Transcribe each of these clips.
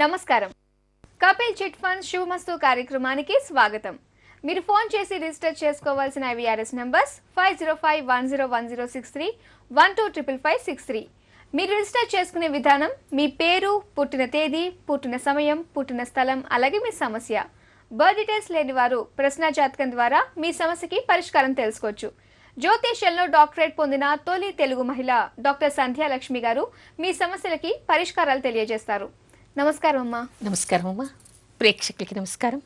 నమస్కారం. Kapil chit funds శుభమస్తు కార్యక్రమానికి స్వాగతం. మీరు ఫోన్ చేసి రిజిస్టర్ చేసుకోవాల్సిన IVRS నంబర్స్ 5051010631255563. మీరు రిజిస్టర్ చేసుకునే విధానం మీ పేరు, పుట్టిన తేదీ, పుట్టిన సమయం, పుట్టిన స్థలం, అలాగే మీ సమస్య. బర్త్ డీటెయిల్స్ లేని వారు ప్రశ్న జాతకం ద్వారా మీ సమస్యకి పరిష్కారం తెలుసుకోవచ్చు. జ్యోతిష్యంలో డాక్టరేట్ పొందిన తొలి తెలుగు మహిళ డాక్టర్ సంధ్యాలక్ష్మి గారు మీ సమస్యలకి పరిష్కారాలు తెలియజేస్తారు. నమస్కారం అమ్మా. నమస్కారం అమ్మా. ప్రేక్షకులకి నమస్కారం.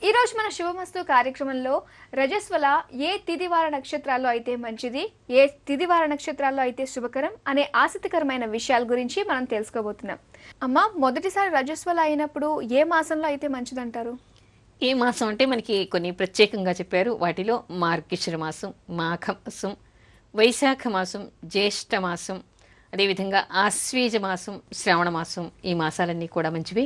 ఈరోజు మన శుభమస్తు కార్యక్రమంలో రజస్వల ఏ తిదివార నక్షత్రాల్లో అయితే మంచిది, ఏ తిదివార నక్షత్రాల్లో అయితే శుభకరం అనే ఆసక్తికరమైన విషయాల గురించి మనం తెలుసుకోబోతున్నాం. అమ్మా, మొదటిసారి రజస్వల అయినప్పుడు ఏ మాసంలో అయితే మంచిదంటారు? ఏ మాసం అంటే మనకి కొన్ని ప్రత్యేకంగా చెప్పారు. వాటిలో మార్గశిర మాసం, మాఘ మాసం, వైశాఖ మాసం, జ్యేష్ఠ మాసం, అదేవిధంగా ఆశ్వీజ మాసం, శ్రావణ మాసం, ఈ మాసాలన్నీ కూడా మంచివి.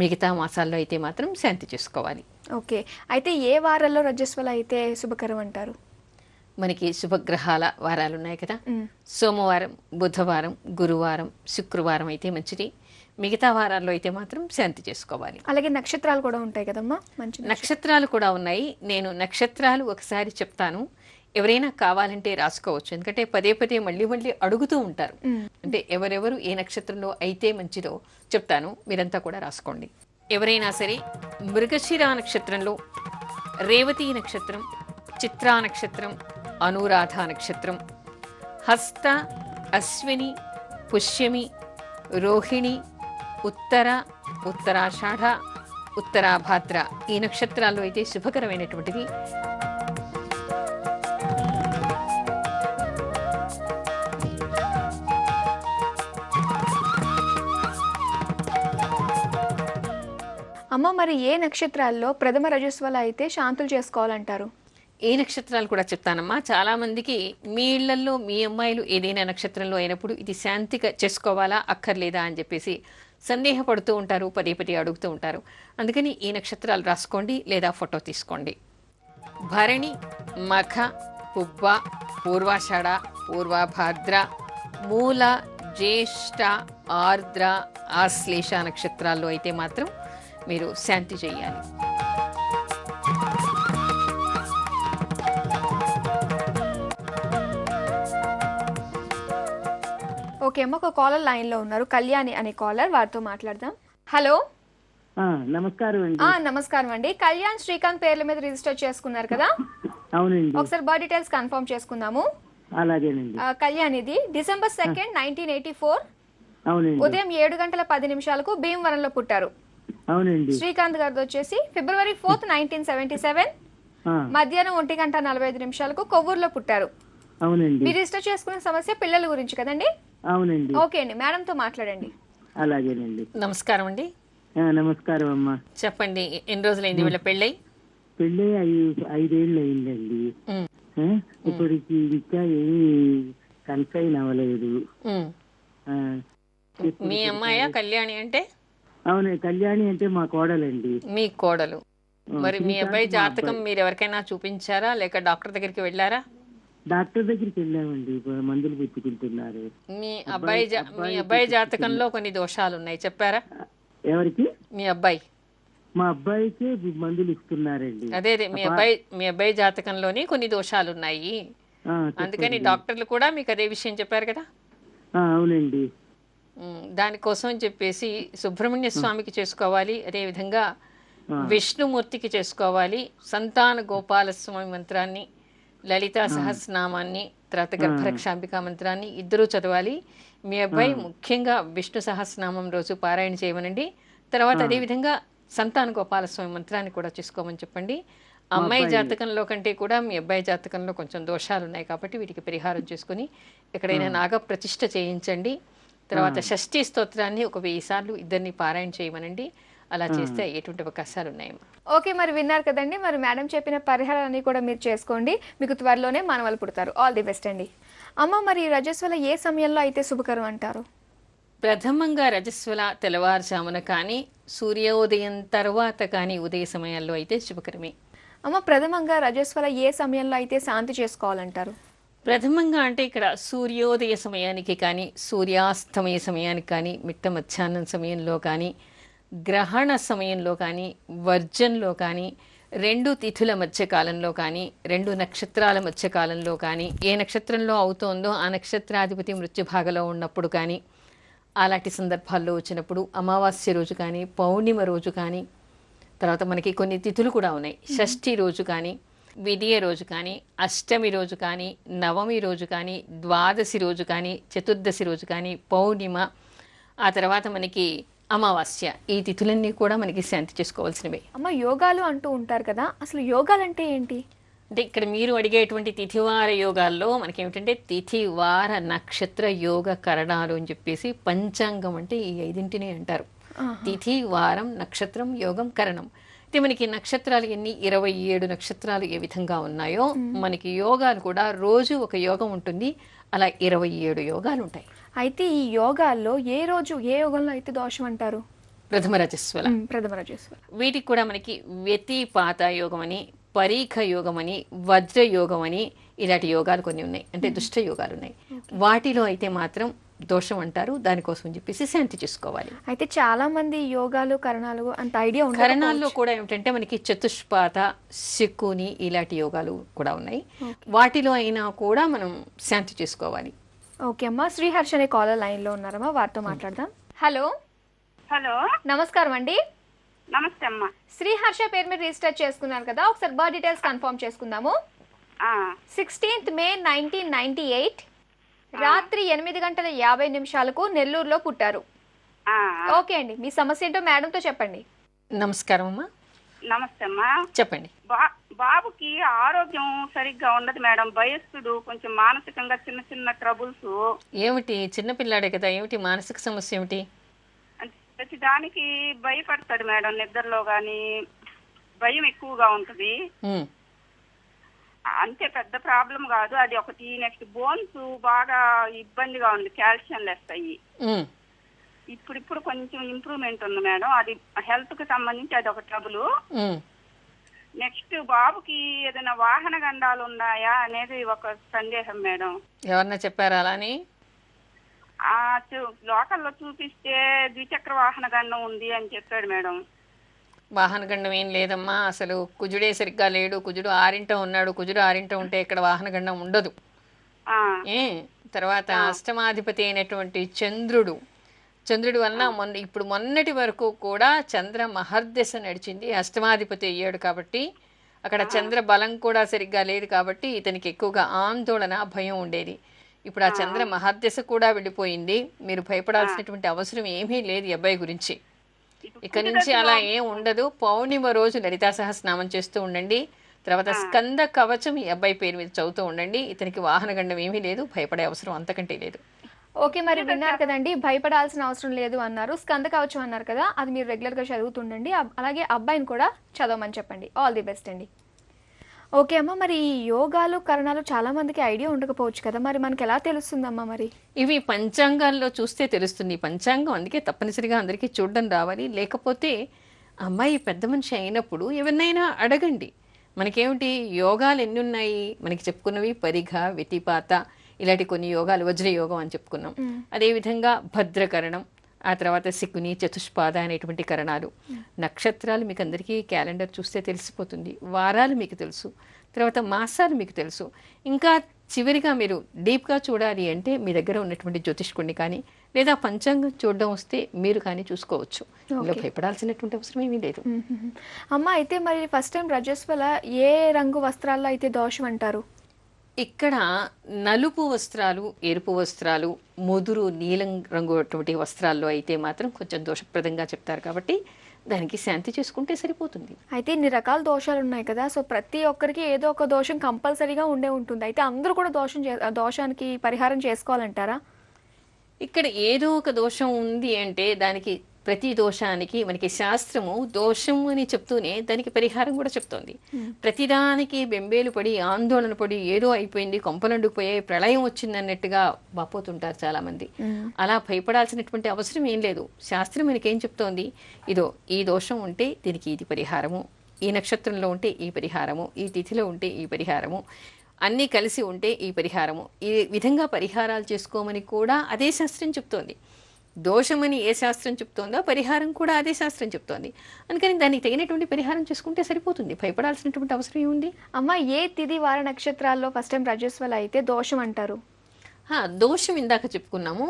మిగతా మాసాల్లో అయితే మాత్రం శాంతి చేసుకోవాలి. ఓకే, అయితే ఏ వారాల్లో రజస్వల అయితే శుభకరం అంటారు? మనకి శుభగ్రహాల వారాలు ఉన్నాయి కదా. సోమవారం, బుధవారం, గురువారం, శుక్రవారం అయితే మంచిది. మిగతా వారాల్లో అయితే మాత్రం శాంతి చేసుకోవాలి. అలాగే నక్షత్రాలు కూడా ఉంటాయి కదమ్మా, మంచి నక్షత్రాలు కూడా ఉన్నాయి. నేను నక్షత్రాలు ఒకసారి చెప్తాను, ఎవరైనా కావాలంటే రాసుకోవచ్చు. ఎందుకంటే పదే పదే మళ్ళీ మళ్ళీ అడుగుతూ ఉంటారు. అంటే ఎవరెవరు ఏ నక్షత్రంలో అయితే మంచిదో చెప్తాను, మీరంతా కూడా రాసుకోండి. ఎవరైనా సరే మృగశిర నక్షత్రంలో, రేవతి నక్షత్రం, చిత్రా నక్షత్రం, అనురాధ నక్షత్రం, హస్త, అశ్విని, పుష్యమి, రోహిణి, ఉత్తర, ఉత్తరాషాఢ, ఉత్తరాభాద్ర, ఈ నక్షత్రాల్లో అయితే శుభకరమైనటువంటివి. అమ్మ, మరి ఏ నక్షత్రాల్లో ప్రథమ రజస్వల అయితే శాంతులు చేసుకోవాలంటారు? ఏ నక్షత్రాలు కూడా చెప్తానమ్మా. చాలా మందికి మీ ఇళ్లలో మీ అమ్మాయిలు ఏదైనా నక్షత్రంలో అయినప్పుడు ఇది శాంతిగా చేసుకోవాలా అక్కర్లేదా అని చెప్పేసి సందేహపడుతూ ఉంటారు, పదే పదే అడుగుతూ ఉంటారు. అందుకని ఈ నక్షత్రాలు రాసుకోండి లేదా ఫోటో తీసుకోండి. భరణి, మఖ, పుబ్బ, పూర్వాషాఢ, పూర్వభాద్ర, మూల, జ్యేష్ఠ, ఆర్ద్ర, ఆశ్లేష నక్షత్రాల్లో అయితే మాత్రం మీరు శాంతి చేయాలి. ఓకే అమ్మ, ఒక కాలర్ లైన్ లో ఉన్నారు, కళ్యాణి అనే కాలర్, వారితో మాట్లాడదాం. హలో, నమస్కారం అండి. నమస్కారం అండి. కళ్యాణ్ శ్రీకాంత్ పేర్ల మీద రిజిస్టర్ చేసుకున్నారు కదా? అవునండి. ఒకసారి బర్త్ డీటెయిల్స్ కన్ఫర్మ్ చేసుకుందాము. అలాగేనండి. కళ్యాణ్ ఇది December 2nd, 1984 అవునండి. ఉదయం 7:10 భీమవరంలో పుట్టారు. అవునండి. శ్రీకాంత్ గారిది వచ్చేసి February 4th, 1977 మధ్యాహ్నం 1:45 కొవ్వూరులో పుట్టారు. అవునండి. మీరు రిజిస్టర్ చేసుకున్న సమస్య పిల్లల గురించి కదండి? అవునండి. ఓకే అండి, మేడం తో మాట్లాడండి. అలాగేనండి. నమస్కారం అండి. నమస్కారం అమ్మా. చెప్పండి, ఎన్ని రోజులైంది వీళ్ళ పెళ్ళై? పెళ్ళి 5 ఏళ్ళు అయిందండి. ఇప్పటికి ఇంకా ఏమి కన్సైన్ అవ్వలేదు. మీ అమ్మాయా కళ్యాణి అంటే? అవును, కళ్యాణి అంటే మా కోడలండి. మీ కోడలు. మరి మీ అబ్బాయి జాతకం మీరు ఎవరికైనా చూపించారా లేక డాక్టర్ దగ్గరికి వెళ్ళారా? డాక్టర్ దగ్గరికి వెళ్ళామండి, మందులు పెట్టుకుంటున్నారు. మీ అబ్బాయి జాతకంలో కొన్ని దోషాలు ఉన్నాయి, చెప్పారా? ఎవరికి? మీ అబ్బాయి. మా అబ్బాయికి మందులు ఇస్తున్నారండి. అదే మీ అబ్బాయి జాతకంలోని కొన్ని దోషాలు ఉన్నాయి, అందుకని డాక్టర్లు కూడా మీకు అదే విషయం చెప్పారు కదా? అవునండి. దానికోసం చెప్పేసి సుబ్రహ్మణ్య స్వామికి చేసుకోవాలి, అదేవిధంగా విష్ణుమూర్తికి చేసుకోవాలి. సంతాన గోపాల స్వామి మంత్రాన్ని, లలితా సహస్రనామాన్ని, తర్వాత గర్భరక్షాంబికా మంత్రాన్ని ఇద్దరూ చదవాలి. మీ అబ్బాయి ముఖ్యంగా విష్ణు సహస్రనామం రోజు పారాయణ చేయమనండి. తర్వాత అదేవిధంగా సంతాన గోపాల స్వామి మంత్రాన్ని కూడా చేసుకోమని చెప్పండి. అమ్మాయి జాతకంలో కంటే కూడా మీ అబ్బాయి జాతకంలో కొంచెం దోషాలు ఉన్నాయి కాబట్టి వీటికి పరిహారం చేసుకుని ఎక్కడైనా నాగ ప్రతిష్ఠ చేయించండి. తర్వాత షష్ఠీ స్తోత్రాన్ని ఒక 1000 సార్లు ఇద్దరిని పారాయణ చేయమనండి. అలా చేస్తే ఎటువంటి అవకాశాలు ఉన్నాయమ్మా. ఓకే, మరి విన్నారు కదండి. మరి మేడం చెప్పిన పరిహారాన్ని కూడా మీరు చేసుకోండి, మీకు త్వరలోనే మనవలు పుడతారు. ఆల్ ది బెస్ట్ అండి. అమ్మ, మరి రజస్వల ఏ సమయంలో అయితే శుభకరం అంటారు? ప్రథమంగా రజస్వల తెల్లవారుజామున కానీ, సూర్యోదయం తర్వాత కానీ ఉదయ సమయాల్లో అయితే శుభకరమే. అమ్మ, ప్రథమంగా రజస్వల ఏ సమయంలో అయితే శాంతి చేసుకోవాలంటారు? ప్రథమంగా అంటే ఇక్కడ సూర్యోదయ సమయానికి కానీ, సూర్యాస్తమయ సమయానికి కానీ, మిట్ట మధ్యాహ్నం సమయంలో కానీ, గ్రహణ సమయంలో కానీ వర్జంలో కానీ 2 తిథుల మధ్య కాలంలో కానీ 2 నక్షత్రాల మధ్య కాలంలో కానీ ఏ నక్షత్రంలో అవుతోందో ఆ నక్షత్రాధిపతి మృత్యుభాగలో ఉన్నప్పుడు కానీ అలాంటి సందర్భాల్లో వచ్చినప్పుడు అమావాస్య రోజు కానీ పౌర్ణిమ రోజు కానీ తర్వాత మనకి కొన్ని తిథులు కూడా ఉన్నాయి. షష్ఠి రోజు కానీ విదియ రోజు కానీ అష్టమి రోజు కానీ నవమి రోజు కానీ ద్వాదశి రోజు కానీ చతుర్దశి రోజు కానీ పౌర్ణిమ ఆ తర్వాత మనకి అమావాస్య ఈ తిథులన్నీ కూడా మనకి శాంతి చేసుకోవాల్సినవే. అమ్మ యోగాలు అంటూ ఉంటారు కదా, అసలు యోగాలు అంటే ఏంటి? అంటే ఇక్కడ మీరు అడిగేటువంటి తిథివార యోగాల్లో మనకి ఏమిటంటే తిథి వార నక్షత్ర యోగ కరణాలు అని చెప్పేసి పంచాంగం అంటే ఈ 5 అంటారు. తిథి వారం నక్షత్రం యోగం కరణం. అయితే మనకి నక్షత్రాలు ఎన్ని 27 నక్షత్రాలు ఏ విధంగా ఉన్నాయో మనకి యోగాలు కూడా రోజు ఒక యోగం ఉంటుంది. అలా 27 యోగాలు ఉంటాయి. అయితే ఈ యోగాల్లో ఏ రోజు ఏ యోగంలో అయితే దోషం అంటారు? ప్రథమ రజస్వల. ప్రథమ రజస్వల. వీటికి కూడా మనకి వ్యతిపాత యోగం అని పరీఖ యోగం అని వజ్ర యోగం అని ఇలాంటి యోగాలు కొన్ని ఉన్నాయి. అంటే దుష్ట యోగాలు ఉన్నాయి. వాటిలో అయితే మాత్రం దోషం అంటారు. దానికోసం చెప్పేసి శాంతి చేసుకోవాలి. అయితే చాలా మంది యోగాలు కరణాలు అంత ఐడియా ఉంది. కరణాల్లో కూడా ఏమిటంటే మనకి చతుష్పాత శకుని ఇలాంటి యోగాలు కూడా ఉన్నాయి. వాటిలో అయినా కూడా మనం శాంతి చేసుకోవాలి. ఓకే అమ్మా, శ్రీహర్ష అనే కాలర్ లైన్ లో ఉన్నారమ్మా, వారితో మాట్లాడదాం. హలో హలో, నమస్కారం అండి. నమస్తే అమ్మా. శ్రీహర్ష పేరు మీద రిజిస్టర్ చేసుకున్నారు కదా, ఒకసారి బర్త్ డీటెయిల్స్ కన్ఫర్మ్ చేసుకుందాము. 16th May 1998 రాత్రి 8:50 నెల్లూరులో పుట్టారు. ఓకే అండి, మీ సమస్య ఏంటో మేడంతో చెప్పండి. నమస్కారం అమ్మా. నమస్తే అమ్మా. చెప్పండి. బాబుకి ఆరోగ్యం సరిగ్గా ఉండదు మేడం. వయస్సుడు, కొంచెం మానసికంగా చిన్న చిన్న ట్రబుల్స్. ఏమిటి చిన్నపిల్లాడే కదా, ఏమిటి మానసిక సమస్య ఏమిటి? ప్రతి దానికి భయపడతాడు మేడం. నిద్రలో గాని భయం ఎక్కువగా ఉంటుంది. అంతే, పెద్ద ప్రాబ్లం కాదు అది ఒకటి. నెక్స్ట్ బోన్స్ బాగా ఇబ్బందిగా ఉంది, కాల్షియం లెస్ అయ్యి. ఇప్పుడు కొంచెం ఇంప్రూవ్మెంట్ ఉంది మేడం. అది హెల్త్ కి సంబంధించి అది ఒక ట్రబుల్. నెక్స్ట్ బాబుకి ఏదైనా వాహన గండాలు ఉన్నాయా అనేది ఒక సందేహం మేడం. ఎవరన్నా చెప్పారా అలాని? లోకల్లో చూపిస్తే ద్విచక్ర వాహన గండం ఉంది అని చెప్పాడు మేడం. వాహన గండం ఏం లేదమ్మా. అసలు కుజుడే సరిగ్గా లేడు. కుజుడు 6 ఉన్నాడు. కుజుడు 6 ఉంటే ఇక్కడ వాహన గండం ఉండదు. తర్వాత అష్టమాధిపతి అయినటువంటి చంద్రుడు వలన ఇప్పుడు మొన్నటి వరకు కూడా చంద్ర మహర్దశ నడిచింది. అష్టమాధిపతి అయ్యాడు కాబట్టి అక్కడ చంద్ర బలం కూడా సరిగ్గా లేదు కాబట్టి ఇతనికి ఎక్కువగా ఆందోళన భయం ఉండేది. ఇప్పుడు ఆ చంద్ర మహర్దశ కూడా వెళ్ళిపోయింది. మీరు భయపడాల్సినటువంటి అవసరం ఏమీ లేదు ఈ అబ్బాయి గురించి. ఇక నుంచి అలా ఏం ఉండదు. పౌర్ణిమ రోజు లలితా సహస్రనామం చేస్తూ ఉండండి. తర్వాత స్కంద కవచం ఈ అబ్బాయి పేరు మీద చదువుతూ ఉండండి. ఇతనికి వాహన గండం ఏమీ లేదు. భయపడే అవసరం అంతకంటే లేదు. ఓకే, మరి విన్నారు కదండి, భయపడాల్సిన అవసరం లేదు అన్నారు. స్కంద కవచం అన్నారు కదా, అది మీరు రెగ్యులర్ గా చదువుతుండండి. అలాగే అబ్బాయిని కూడా చదవమని చెప్పండి. ఆల్ ది బెస్ట్ అండి. ఓకే అమ్మ, మరి ఈ యోగాలు కరణాలు చాలా మందికి ఐడియా ఉండకపోవచ్చు కదా, మరి మనకి ఎలా తెలుస్తుందమ్మా? మరి ఇవి పంచాంగాల్లో చూస్తే తెలుస్తుంది. పంచాంగం అందుకే తప్పనిసరిగా అందరికీ చూడడం రావాలి. లేకపోతే అమ్మాయి పెద్ద మనిషి అయినప్పుడు ఎవరినైనా అడగండి. మనకేమిటి యోగాలు ఎన్ని ఉన్నాయి మనకి చెప్పుకున్నవి? పరిఘ, వ్యతిపాత ఇలాంటి కొన్ని యోగాలు, వజ్రయోగం అని చెప్పుకున్నాం. అదేవిధంగా భద్రకరణం, ఆ తర్వాత శకుని, చతుష్పాద అనేటువంటి కరణాలు. నక్షత్రాలు మీకు అందరికీ క్యాలెండర్ చూస్తే తెలిసిపోతుంది. వారాలు మీకు తెలుసు, తర్వాత మాసాలు మీకు తెలుసు. ఇంకా చివరిగా మీరు డీప్గా చూడాలి అంటే మీ దగ్గర ఉన్నటువంటి జ్యోతిష్కుడిని కానీ లేదా పంచాంగం చూడడం వస్తే మీరు కానీ చూసుకోవచ్చు. ఇందులో భయపడాల్సినటువంటి అవసరం ఏమీ లేదు. అమ్మ, అయితే మరి ఫస్ట్ టైం రజస్వల ఏ రంగు వస్త్రాల్లో అయితే దోషం అంటారు? ఇక్కడ నలుపు వస్త్రాలు, ఎరుపు వస్త్రాలు, ముదురు నీలం రంగు అటువంటి వస్త్రాల్లో అయితే మాత్రం కొంచెం దోషప్రదంగా చెప్తారు. కాబట్టి దానికి శాంతి చేసుకుంటే సరిపోతుంది. అయితే ఇన్ని రకాల దోషాలు ఉన్నాయి కదా, సో ప్రతి ఒక్కరికి ఏదో ఒక దోషం కంపల్సరీగా ఉండే ఉంటుంది. అయితే అందరూ కూడా దోషానికి పరిహారం చేసుకోవాలంటారా? ఇక్కడ ఏదో ఒక దోషం ఉంది అంటే దానికి ప్రతి దోషానికి మనకి శాస్త్రము దోషం అని చెప్తూనే దానికి పరిహారం కూడా చెప్తోంది. ప్రతిదానికి బెంబేలు పడి ఆందోళన పడి ఏదో అయిపోయింది, కొంపలండుకుపోయే ప్రళయం వచ్చిందన్నట్టుగా వాపోతుంటారు చాలా మంది. అలా భయపడాల్సినటువంటి అవసరం ఏం లేదు. శాస్త్రం మనకేం చెప్తోంది? ఇదో ఈ దోషం ఉంటే దీనికి ఇది పరిహారము, ఈ నక్షత్రంలో ఉంటే ఈ పరిహారము, ఈ తిథిలో ఉంటే ఈ పరిహారము, అన్నీ కలిసి ఉంటే ఈ పరిహారము, ఈ విధంగా పరిహారాలు చేసుకోమని కూడా అదే శాస్త్రం చెప్తోంది. దోషమని ఏ శాస్త్రం చెప్తోందో పరిహారం కూడా అదే శాస్త్రం చెప్తోంది. అందుకని దానికి తగినటువంటి పరిహారం చేసుకుంటే సరిపోతుంది. భయపడాల్సినటువంటి అవసరం ఏముంది? అమ్మ, ఏ తిథి వార నక్షత్రాల్లో ఫస్ట్ టైం రజస్వల అయితే దోషం అంటారు? దోషం ఇందాక చెప్పుకున్నాము.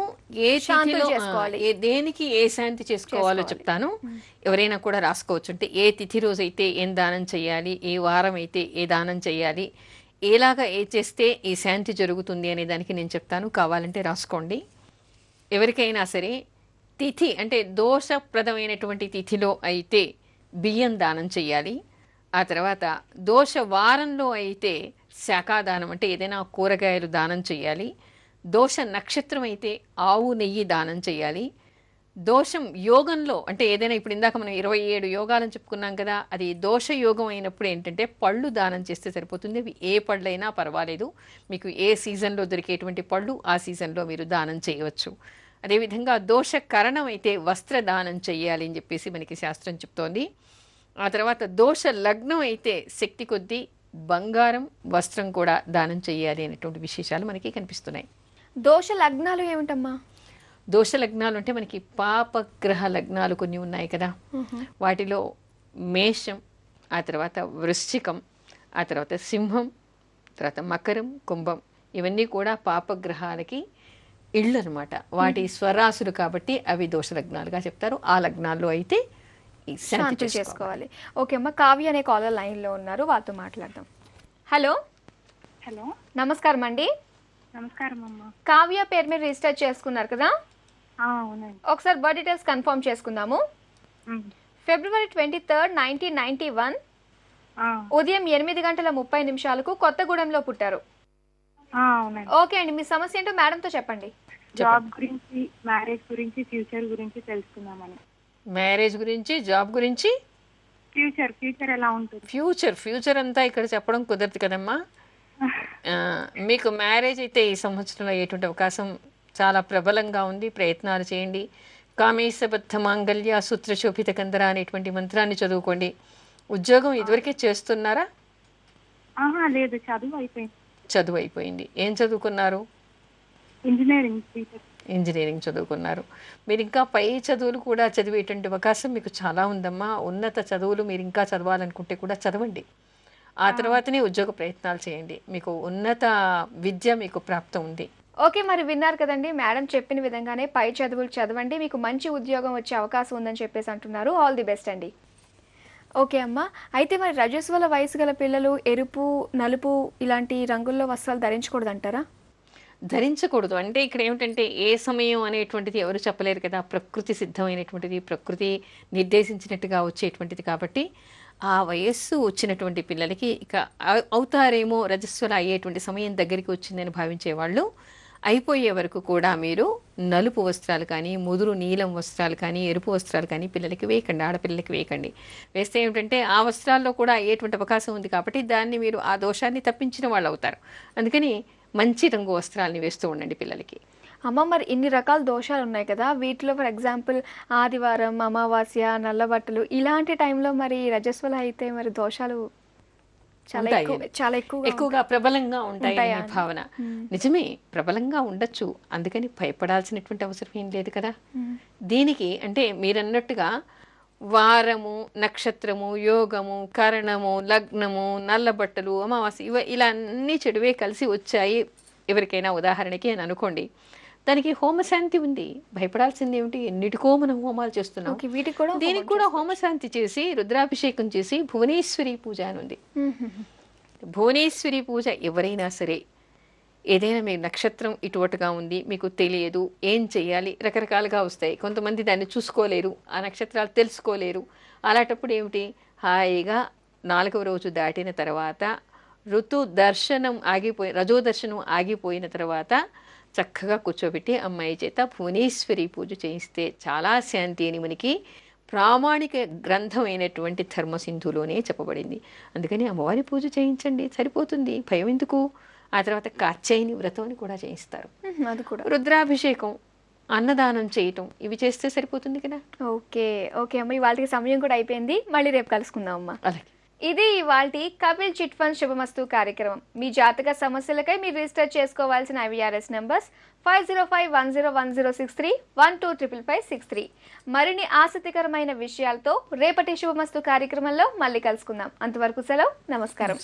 ఏ శాంతులు తిథిలో చేసుకోవాలి. దేనికి ఏ శాంతి చేసుకోవాలో చెప్తాను. ఎవరైనా కూడా రాసుకోవచ్చు. అంటే ఏ తిథి రోజు అయితే ఏం దానం చేయాలి, ఏ వారం అయితే ఏ దానం చేయాలి, ఏలాగా ఏ చేస్తే ఈ శాంతి జరుగుతుంది అనే దానికి నేను చెప్తాను. కావాలంటే రాసుకోండి. ఎవరికైనా సరే తిథి అంటే దోషప్రదమైనటువంటి తిథిలో అయితే బియ్యం దానం చేయాలి. ఆ తర్వాత దోష వారంలో అయితే శాఖాదానం అంటే ఏదైనా కూరగాయలు దానం చేయాలి. దోష నక్షత్రం అయితే ఆవు నెయ్యి దానం చేయాలి. దోషం యోగంలో అంటే ఏదైనా ఇప్పుడు ఇందాక మనం 27 యోగాలని చెప్పుకున్నాం కదా, అది దోష యోగం అయినప్పుడు ఏంటంటే పళ్ళు దానం చేస్తే సరిపోతుంది. అవి ఏ పళ్ళైనా పర్వాలేదు. మీకు ఏ సీజన్లో దొరికేటువంటి పళ్ళు ఆ సీజన్లో మీరు దానం చేయవచ్చు. అదేవిధంగా దోష కరణం అయితే వస్త్ర దానం చేయాలి అని చెప్పేసి మనకి శాస్త్రం చెప్తోంది. ఆ తర్వాత దోష లగ్నం అయితే శక్తి కొద్దీ బంగారం వస్త్రం కూడా దానం చేయాలి అనేటువంటి విశేషాలు మనకి కనిపిస్తున్నాయి. దోష లగ్నాలు ఏమిటమ్మా? దోష లగ్నాలు అంటే మనకి పాపగ్రహ లగ్నాలు కొన్ని ఉన్నాయి కదా, వాటిలో మేషం, ఆ తర్వాత వృశ్చికం, ఆ తర్వాత సింహం, తర్వాత మకరం, కుంభం, ఇవన్నీ కూడా పాపగ్రహాలకి ఇళ్ళు అనమాట. వాటి స్వరాసులు కాబట్టి అవి దోష లగ్నాలుగా చెప్తారు. ఆ లగ్నాల్లో అయితే ఈ శాంతి చేసుకోవాలి. ఓకే అమ్మ, కావ్య అనే కాలర్ లైన్లో ఉన్నారు, వాళ్ళతో మాట్లాడదాం. హలో. హలో, నమస్కారం అండి. నమస్కారం అమ్మా. కావ్య పేరు మీరు రిజిస్టర్ చేసుకున్నారు కదా? అవునండి. ఒకసారి బర్త్ డీటెయిల్స్ కన్ఫర్మ్ చేసుకుందాము. ఫిబ్రవరి 23, 1991 ఉదయం 8:30 కొత్తగూడెంలో పుట్టారు. అవునండి. ఓకే అండి, మీ సమస్య ఏంటో మేడంతో చెప్పండి. జాబ్ గురించి, మ్యారేజ్ గురించి, ఫ్యూచర్ గురించి తెలుసుకుందామని. మ్యారేజ్ గురించి, జాబ్ గురించి, ఫ్యూచర్ ఎలా ఉంటుంది? ఫ్యూచర్ అంతా ఇక్కడ చెప్పడం కుదరదు కదమ్మా. మీకు మ్యారేజ్ అయితే ఈ సంవత్సరంలో అయ్యేటువంటి అవకాశం చాలా ప్రబలంగా ఉంది. ప్రయత్నాలు చేయండి. కామేశబద్ధ మాంగళ్య సూత్రశోభిత కందర అనేటువంటి మంత్రాన్ని చదువుకోండి. ఉద్యోగం ఇదివరకే చేస్తున్నారా? లేదు, చదువు అయిపోయింది. ఏం చదువుకున్నారు? ఇంజనీరింగ్ చదువుకున్నారు. మీరు ఇంకా పై చదువులు కూడా చదివేటువంటి అవకాశం మీకు చాలా ఉందమ్మా. ఉన్నత చదువులు మీరు ఇంకా చదవాలనుకుంటే కూడా చదవండి. ఆ తర్వాతనే ఉద్యోగ ప్రయత్నాలు చేయండి. మీకు ఉన్నత విద్య మీకు ప్రాప్తం ఉంది. ఓకే, మరి విన్నారు కదండి, మేడం చెప్పిన విధంగానే పై చదువులు చదవండి, మీకు మంచి ఉద్యోగం వచ్చే అవకాశం ఉందని చెప్పేసి అంటున్నారు. ఆల్ ది బెస్ట్ అండి. ఓకే అమ్మ, అయితే మరి రజస్వల వయసు గల పిల్లలు ఎరుపు, నలుపు ఇలాంటి రంగుల్లో వస్త్రాలు ధరించకూడదు అంటారా? ధరించకూడదు అంటే ఇక్కడ ఏమిటంటే ఏ సమయం అనేటువంటిది ఎవరు చెప్పలేరు కదా. ప్రకృతి సిద్ధమైనటువంటిది, ప్రకృతి నిర్దేశించినట్టుగా వచ్చేటువంటిది కాబట్టి ఆ వయస్సు వచ్చినటువంటి పిల్లలకి ఇక అవుతారేమో, రజస్వల అయ్యేటువంటి సమయం దగ్గరికి వచ్చిందని భావించేవాళ్ళు అయిపోయే వరకు కూడా మీరు నలుపు వస్త్రాలు కానీ, ముదురు నీలం వస్త్రాలు కానీ, ఎరుపు వస్త్రాలు కానీ పిల్లలకి వేయకండి, ఆడపిల్లలకి వేయకండి. వేస్తే ఏమిటంటే ఆ వస్త్రాల్లో కూడా అయ్యేటువంటి అవకాశం ఉంది కాబట్టి దాన్ని మీరు ఆ దోషాన్ని తప్పించిన వాళ్ళు అవుతారు. అందుకని మంచి రంగు వస్త్రాలని వేస్తూ ఉండండి పిల్లలకి. అమ్మ, మరి ఇన్ని రకాల దోషాలు ఉన్నాయి కదా, వీటిలో ఫర్ ఎగ్జాంపుల్ ఆదివారం, అమావాస్య, నల్లబట్టలు ఇలాంటి టైంలో మరి రజస్వల అయితే మరి దోషాలు చాలా ఎక్కువగా ప్రబలంగా ఉంటాయి అనే భావన నిజమే, ప్రబలంగా ఉండొచ్చు. అందుకని భయపడాల్సినటువంటి అవసరం ఏం లేదు కదా. దీనికి అంటే మీరన్నట్టుగా వారము, నక్షత్రము, యోగము, కరణము, లగ్నము, నల్లబట్టలు, అమావాస్య ఇలా అన్ని చెడువే కలిసి వచ్చాయి ఎవరికైనా ఉదాహరణకి అని అనుకోండి. దానికి హోమశాంతి ఉంది. భయపడాల్సింది ఏమిటి? ఎన్నిటికో మనం హోమాలు చేస్తున్నాం. దీనికి కూడా హోమశాంతి చేసి రుద్రాభిషేకం చేసి భువనేశ్వరి పూజ అని ఉంది. భువనేశ్వరి పూజ ఎవరైనా సరే, ఏదైనా మీ నక్షత్రం ఇటువటుగా ఉంది, మీకు తెలియదు, ఏం చెయ్యాలి, రకరకాలుగా వస్తాయి. కొంతమంది దాన్ని చూసుకోలేరు, ఆ నక్షత్రాలు తెలుసుకోలేరు. అలాంటప్పుడు ఏమిటి, హాయిగా 4వ రోజు దాటిన తర్వాత రజోదర్శనం ఆగిపోయిన తర్వాత చక్కగా కూర్చోబెట్టి అమ్మాయి చేత భువనేశ్వరి పూజ చేయిస్తే చాలా శాంతి అని మనకి ప్రామాణిక గ్రంథమైనటువంటి ధర్మసింధులోనే చెప్పబడింది. అందుకని అమ్మవారి పూజ చేయించండి, సరిపోతుంది. భయం ఎందుకు? ఆ తర్వాత కాత్యాయని వ్రతం అని కూడా చేయిస్తారు, అది కూడా రుద్రాభిషేకం, అన్నదానం చేయటం, ఇవి చేస్తే సరిపోతుంది కదా. ఓకే ఓకే అమ్మ, ఇవాళకి సమయం కూడా అయిపోయింది. మళ్ళీ రేపు కలుసుకుందాం అమ్మ. అలాగే. ఇది ఇవాల్టి కపిల్ చిట్ ఫండ్ శుభమస్తు కార్యక్రమం. మీ జాతక సమస్యలకై మీరు రిజిస్టర్ చేసుకోవాల్సిన IVRS నంబర్స్ 5051010631255563. మరిన్ని ఆసక్తికరమైన విషయాలతో రేపటి శుభమస్తు కార్యక్రమంలో మళ్ళీ కలుసుకుందాం. అంతవరకు సెలవు. నమస్కారం.